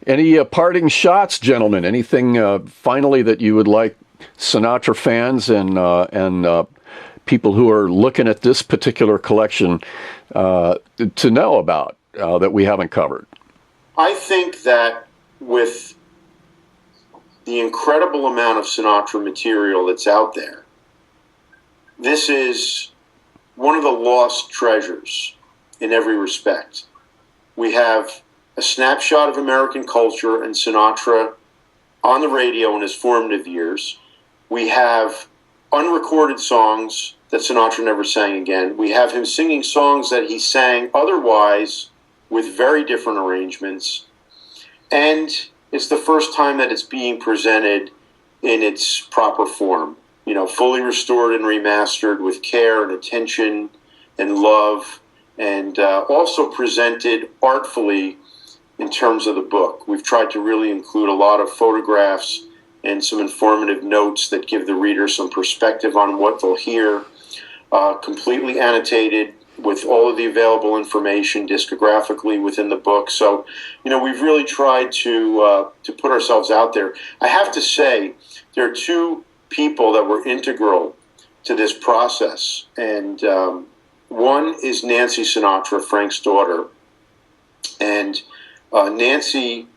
Any parting shots, gentlemen? Anything finally that you would like Sinatra fans and people who are looking at this particular collection to know about that we haven't covered? I think that with the incredible amount of Sinatra material that's out there, this is one of the lost treasures in every respect. We have a snapshot of American culture and Sinatra on the radio in his formative years. We have unrecorded songs that Sinatra never sang again. We have him singing songs that he sang otherwise with very different arrangements. And it's the first time that it's being presented in its proper form, you know, fully restored and remastered with care and attention and love, and also presented artfully in terms of the book. We've tried to really include a lot of photographs and some informative notes that give the reader some perspective on what they'll hear, completely annotated with all of the available information discographically within the book. So, you know, we've really tried to put ourselves out there. I have to say, there are two people that were integral to this process, and one is Nancy Sinatra, Frank's daughter, and Nancy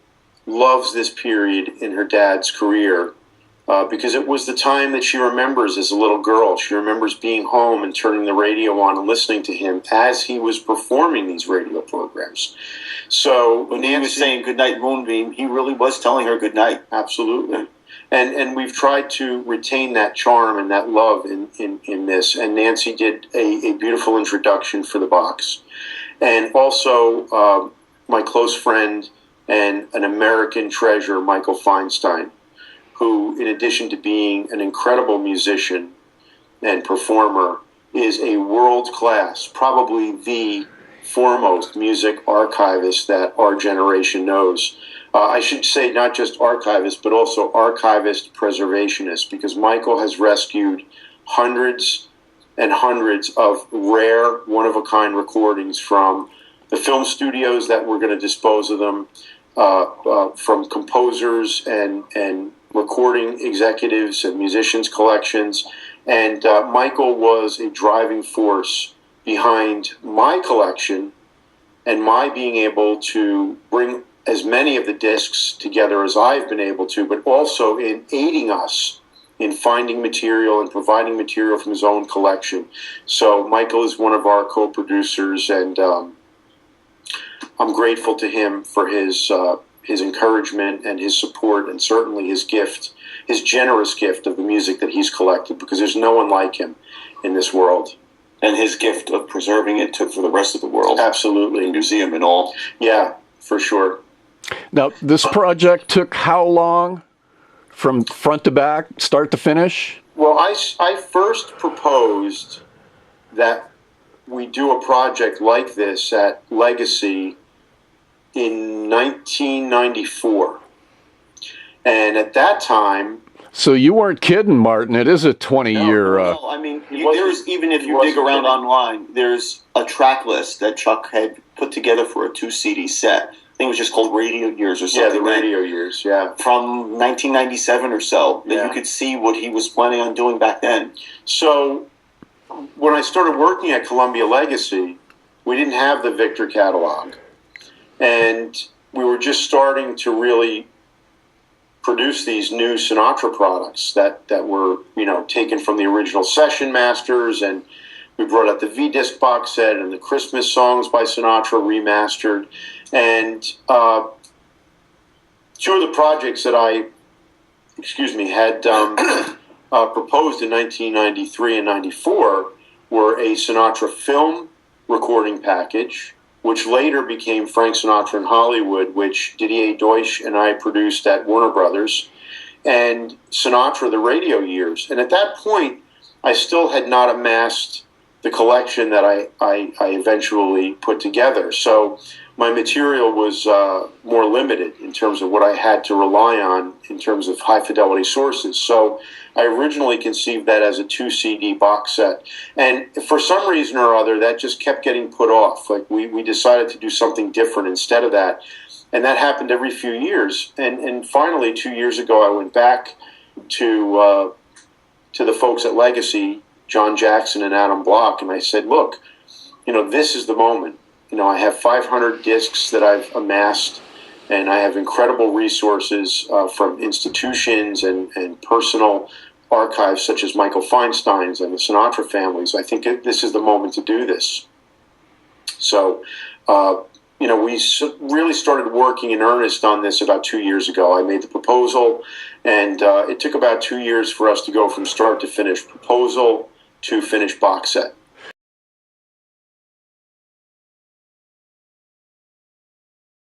loves this period in her dad's career because it was the time that she remembers as a little girl. She remembers being home and turning the radio on and listening to him as he was performing these radio programs. So when Nancy was saying "Goodnight, Moonbeam," he really was telling her good night. Absolutely. And we've tried to retain that charm and that love in this. And Nancy did a beautiful introduction for the box. And also my close friend and an American treasure, Michael Feinstein, who, in addition to being an incredible musician and performer, is a world-class, probably the foremost music archivist that our generation knows. I should say not just archivist, but also archivist preservationist, because Michael has rescued hundreds and hundreds of rare, one-of-a-kind recordings from the film studios that were going to dispose of them, from composers and recording executives and musicians' collections. And Michael was a driving force behind my collection and my being able to bring as many of the discs together as I've been able to, but also in aiding us in finding material and providing material from his own collection. So Michael is one of our co-producers, and I'm grateful to him for his encouragement and his support, and certainly his gift, his generous gift of the music that he's collected, because there's no one like him in this world. And his gift of preserving it for the rest of the world. Absolutely. The museum and all. Yeah, for sure. Now, this project took how long from front to back, start to finish? Well, I first proposed that we do a project like this at Legacy in 1994. And at that time... So you weren't kidding, Martin. It is a 20-year... No, I mean, there's, even if you dig around online, there's a track list that Chuck had put together for a 2-CD set. I think it was just called Radio Years or something. Yeah, the Radio Years, yeah. From 1997 or so, that you could see what he was planning on doing back then. So when I started working at Columbia Legacy, we didn't have the Victor catalog. And we were just starting to really produce these new Sinatra products that were, you know, taken from the original session masters, and we brought out the V-disc box set and the Christmas songs by Sinatra remastered. And two of the projects that I, had proposed in 1993 and 94 were a Sinatra film recording package, which later became Frank Sinatra in Hollywood, which Didier Deutsch and I produced at Warner Brothers, and Sinatra, the Radio Years. And at that point, I still had not amassed the collection that I eventually put together. So my material was more limited in terms of what I had to rely on in terms of high-fidelity sources. So I originally conceived that as a 2-CD box set. And for some reason or other, that just kept getting put off. Like we decided to do something different instead of that. And that happened every few years. And finally, 2 years ago, I went back to the folks at Legacy, John Jackson and Adam Block, and I said, look, this is the moment. I have 500 discs that I've amassed, and I have incredible resources from institutions and personal archives such as Michael Feinstein's and the Sinatra families. I think this is the moment to do this. So, we really started working in earnest on this about 2 years ago. I made the proposal, and it took about 2 years for us to go from start to finish proposal to finished box set.